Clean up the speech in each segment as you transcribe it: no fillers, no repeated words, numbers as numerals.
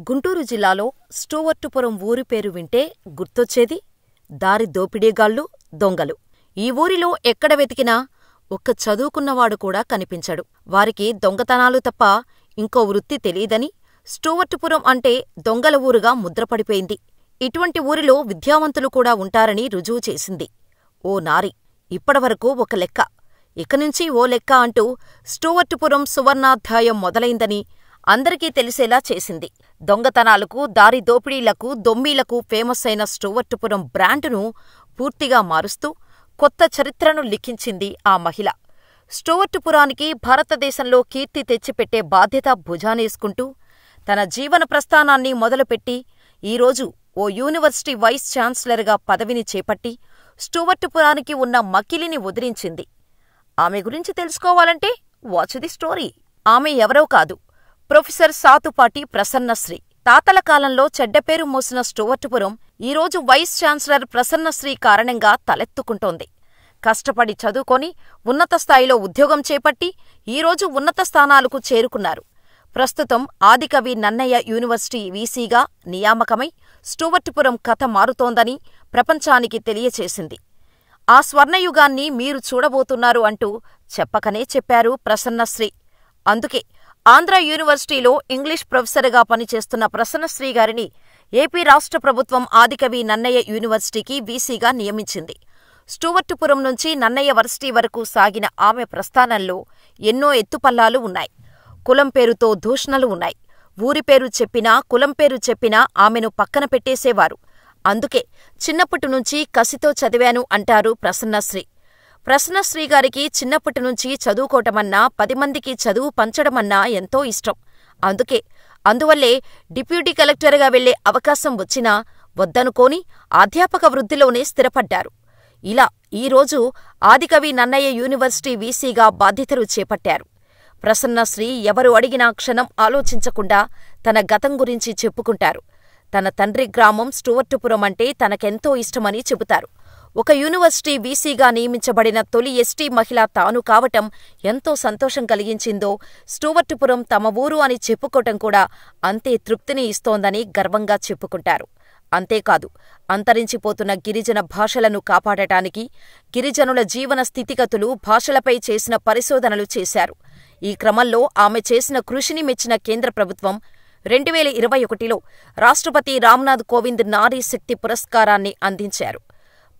గుంటూరు జిల్లాలో స్టూవర్టుపురం ఊరి పేరు వింటే గుర్తొచ్చేది దారి దోపిడీగాళ్ళు, దొంగలు. ఈ ఊరిలో ఎక్కడ వెతికినా ఒక్క చదువుకున్నవాడు కూడా కనిపించడు. వారికి దొంగతనాలు తప్ప ఇంకో వృత్తి తెలీదని స్టూవర్టుపురం అంటే దొంగల ఊరుగా ముద్రపడిపోయింది. ఇటువంటి ఊరిలో విద్యావంతులు కూడా ఉంటారని రుజువు చేసింది ఓ నారి. ఇప్పటివరకు ఒక లెక్క, ఇకనుంచి ఓ లెక్క అంటూ స్టూవర్టుపురం సువర్ణాధ్యాయం మొదలైందని అందరికీ తెలిసేలా చేసింది. దొంగతనాలకు, దారి దోపిడీలకు, దొమ్మీలకు ఫేమస్ అయిన స్టూవర్టుపురం బ్రాండును పూర్తిగా మారుస్తూ కొత్త చరిత్రను లిఖించింది ఆ మహిళ. స్టూవర్టుపురానికి భారతదేశంలో కీర్తి తెచ్చిపెట్టే బాధ్యత భుజానేసుకుంటూ తన జీవన ప్రస్థానాన్ని మొదలుపెట్టి ఈరోజు ఓ యూనివర్సిటీ వైస్ ఛాన్సలర్గా పదవిని చేపట్టి స్టూవర్టుపురానికి ఉన్న మకిలిని వదిలించింది. ఆమె గురించి తెలుసుకోవాలంటే వాచ్ ది స్టోరీ. ఆమె ఎవరో కాదు, ప్రొఫెసర్ సాతుపాటి ప్రసన్నశ్రీ. తాతల కాలంలో చెడ్డపేరు మోసిన స్టూవర్టుపురం ఈరోజు వైస్ ఛాన్సలర్ ప్రసన్నశ్రీ కారణంగా తలెత్తుకుంటోంది. కష్టపడి చదువుకొని ఉన్నత స్థాయిలో ఉద్యోగం చేపట్టి ఈరోజు ఉన్నత స్థానాలకు చేరుకున్నారు. ప్రస్తుతం ఆదికవి నన్నయ్య యూనివర్సిటీ వీసీగా నియామకమై స్టూవర్టుపురం కథ మారుతోందని ప్రపంచానికి తెలియచేసింది. ఆ స్వర్ణయుగాన్ని మీరు చూడబోతున్నారు అంటూ చెప్పకనే చెప్పారు ప్రసన్నశ్రీ. అందుకే ఆంధ్ర యూనివర్సిటీలో ఇంగ్లీష్ ప్రొఫెసర్గా పనిచేస్తున్న ప్రసన్నశ్రీ గారిని ఏపీ రాష్ట్ర ప్రభుత్వం ఆదికవి నన్నయ్య యూనివర్సిటీకి వీసీగా నియమించింది. స్టూవర్టుపురం నుంచి నన్నయ్య వర్సిటీ వరకు సాగిన ఆమె ప్రస్థానంలో ఎన్నో ఎత్తుపల్లాలు ఉన్నాయి. కులం పేరుతో దూషణలు ఉన్నాయి. ఊరి పేరు చెప్పినా, కులం పేరు చెప్పినా ఆమెను పక్కన పెట్టేసేవారు. అందుకే చిన్నప్పటినుంచి కసితో చదివాను అంటారు ప్రసన్నశ్రీ. ప్రసన్నశ్రీ గారికి చిన్నప్పటినుంచి చదువుకోవటమన్నా, 10 మందికి చదువు పంచడమన్నా ఎంతో ఇష్టం. అందువల్లే డిప్యూటీ కలెక్టర్గా వెళ్లే అవకాశం వచ్చినా వద్దనుకోని అధ్యాపక వృత్తిలోనే స్థిరపడ్డారు. ఇలా ఈరోజు ఆదికవి నన్నయ్య యూనివర్సిటీ వీసీగా బాధ్యతలు చేపట్టారు. ప్రసన్నశ్రీ ఎవరు అడిగినా క్షణం ఆలోచించకుండా తన గతం గురించి చెప్పుకుంటారు. తన తండ్రి గ్రామం స్టూవర్టుపురం అంటే తనకెంతో ఇష్టమని చెబుతారు. ఒక యూనివర్సిటీ వీసీగా నియమించబడిన తొలి ఎస్టీ మహిళ తాను కావటం ఎంతో సంతోషం కలిగించిందో, స్టూవర్టుపురం తమ ఊరు అని చెప్పుకోవటం కూడా అంతే తృప్తిని ఇస్తోందని గర్వంగా చెప్పుకుంటారు. అంతేకాదు, అంతరించిపోతున్న గిరిజన భాషలను కాపాడటానికి గిరిజనుల జీవన స్థితిగతులు, భాషలపై చేసిన పరిశోధనలు చేశారు. ఈ క్రమంలో ఆమె చేసిన కృషిని మెచ్చిన కేంద్ర ప్రభుత్వం 2021లో రాష్ట్రపతి రామ్నాథ్ కోవింద్ నారీ శక్తి పురస్కారాన్ని అందించారు.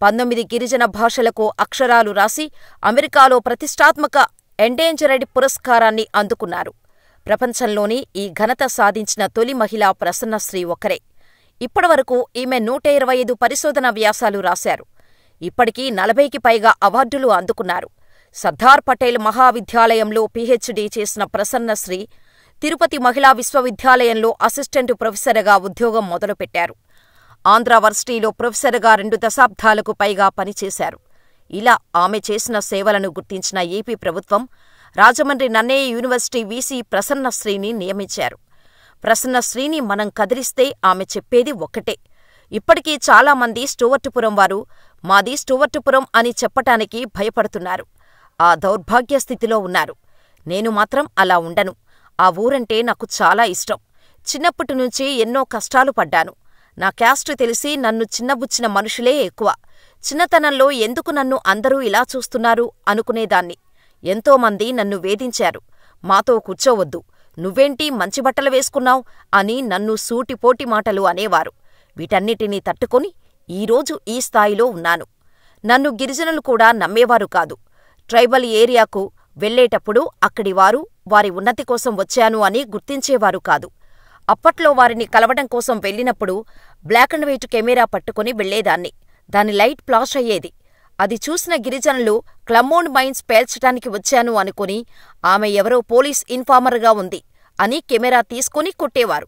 19 గిరిజన భాషలకు అక్షరాలు రాసి అమెరికాలో ప్రతిష్టాత్మక ఎండేంజర్డ్ పురస్కారాన్ని అందుకున్నారు. ప్రపంచంలోని ఈ ఘనత సాధించిన తొలి మహిళ ప్రసన్నశ్రీ ఒక్కరే. ఇప్పటివరకు ఈమె 125 పరిశోధనా వ్యాసాలు రాశారు. ఇప్పటికీ 40కి పైగా అవార్డులు అందుకున్నారు. సర్దార్ పటేల్ మహావిద్యాలయంలో పీహెచ్డీ చేసిన ప్రసన్నశ్రీ తిరుపతి మహిళా విశ్వవిద్యాలయంలో అసిస్టెంట్ ప్రొఫెసర్గా ఉద్యోగం మొదలుపెట్టారు. ఆంధ్ర వర్సిటీలో ప్రొఫెసర్గా 2 దశాబ్దాలకు పైగా పనిచేశారు. ఇలా ఆమె చేసిన సేవలను గుర్తించిన ఏపీ ప్రభుత్వం రాజమండ్రి నన్నయ్య యూనివర్సిటీ వీసీ ప్రసన్నశ్రీని నియమించారు. ప్రసన్నశ్రీని మనం కదిలిస్తే ఆమె చెప్పేది ఒక్కటే. ఇప్పటికీ చాలామంది స్టూవర్టుపురం వారు మాది స్టూవర్టుపురం అని చెప్పటానికి భయపడుతున్నారు. ఆ దౌర్భాగ్య స్థితిలో ఉన్నారు. నేను మాత్రం అలా ఉండను. ఆ ఊరంటే నాకు చాలా ఇష్టం. చిన్నప్పటినుంచి ఎన్నో కష్టాలు పడ్డాను. నా క్యాస్ట్ తెలిసి నన్ను చిన్నబుచ్చిన మనుషులే ఎక్కువ. చిన్నతనంలో ఎందుకు నన్ను అందరూ ఇలా చూస్తున్నారు అనుకునేదాన్ని. ఎంతోమంది నన్ను వేధించారు. మాతో కూర్చోవద్దు, నువ్వేంటి మంచి బట్టలు వేసుకున్నావ్ అని నన్ను సూటిపోటి మాటలు అనేవారు. వీటన్నిటినీ తట్టుకొని ఈరోజు ఈ స్థాయిలో ఉన్నాను. నన్ను గిరిజనులు కూడా నమ్మేవారు కాదు. ట్రైబల్ ఏరియాకు వెళ్లేటప్పుడు అక్కడివారు వారి ఉన్నతి కోసం వచ్చాను అని గుర్తించేవారు కాదు. అప్పట్లో వారిని కలవడం కోసం వెళ్లినప్పుడు బ్లాక్ అండ్ వైట్ కెమెరా పట్టుకుని వెళ్లేదాన్ని. దాని లైట్ ఫ్లాష్ అయ్యేది. అది చూసిన గిరిజనులు క్లమ్మోన్ మైన్స్ పేల్చటానికి వచ్చాను అనుకుని ఆమె ఎవరో పోలీస్ ఇన్ఫార్మర్గా ఉంది అని కెమెరా తీసుకుని కొట్టేవారు.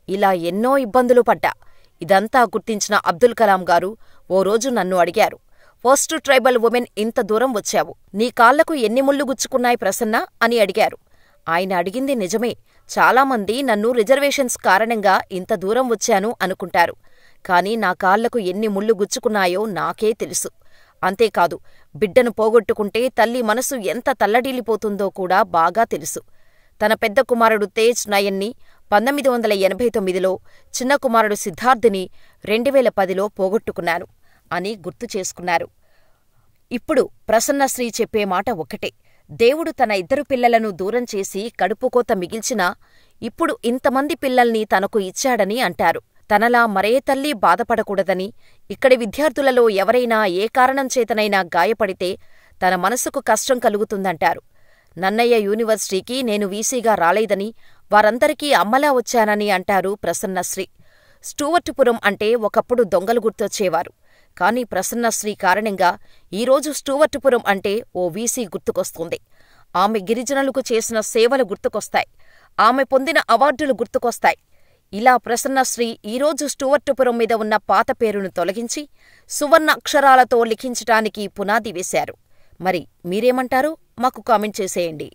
ఇలా ఎన్నో ఇబ్బందులు పడ్డా. ఇదంతా గుర్తించిన అబ్దుల్ కలాం గారు ఓ రోజు నన్ను అడిగారు, ఫస్ట్ ట్రైబల్ ఉమెన్ ఇంత దూరం వచ్చావు, నీ కాళ్లకు ఎన్ని ముళ్ళు గుచ్చుకున్నాయి ప్రసన్నా అని అడిగారు. ఆయన అడిగింది నిజమే. చాలామంది నన్ను రిజర్వేషన్స్ కారణంగా ఇంత దూరం వచ్చాను అనుకుంటారు. కాని నా కాళ్లకు ఎన్ని ముళ్ళు గుచ్చుకున్నాయో నాకే తెలుసు. అంతేకాదు, బిడ్డను పోగొట్టుకుంటే తల్లి మనసు ఎంత తల్లడిల్లిపోతుందో కూడా బాగా తెలుసు. తన పెద్ద కుమారుడు తేజ్ నయన్ని 1989లో చిన్న కుమారుడు సిద్ధార్థుని 2010లో పోగొట్టుకున్నాను అని గుర్తు చేసుకున్నారు. ఇప్పుడు ప్రసన్నశ్రీ చెప్పే మాట ఒక్కటే. దేవుడు తన 2 పిల్లలను దూరం చేసి కడుపుకోత మిగిల్చినా ఇప్పుడు ఇంతమంది పిల్లల్ని తనకు ఇచ్చాడని అంటారు. తనలా మరే తల్లి బాధపడకూడదని, ఇక్కడి విద్యార్థులలో ఎవరైనా ఏ కారణం చేతనైనా గాయపడితే తన మనసుకు కష్టం కలుగుతుందంటారు. నన్నయ్య యూనివర్సిటీకి నేను వీసీగా రాలేదని, వారందరికీ అమ్మలా వచ్చానని అంటారు ప్రసన్నశ్రీ. స్టూవర్టుపురం అంటే ఒకప్పుడు దొంగలు గుర్తొచ్చేవారు. కాని ప్రసన్నశ్రీ కారణంగా ఈరోజు స్టూవర్టుపురం అంటే ఓ వీసీ గుర్తుకొస్తుంది. ఆమె గిరిజనులకు చేసిన సేవలు గుర్తుకొస్తాయి. ఆమె పొందిన అవార్డులు గుర్తుకొస్తాయి. ఇలా ప్రసన్నశ్రీ ఈరోజు స్టూవర్టుపురం మీద ఉన్న పాత పేరును తొలగించి సువర్ణ అక్షరాలతో లిఖించటానికి పునాది వేశారు. మరి మీరేమంటారు? మాకు కామెంట్ చేసేయండి.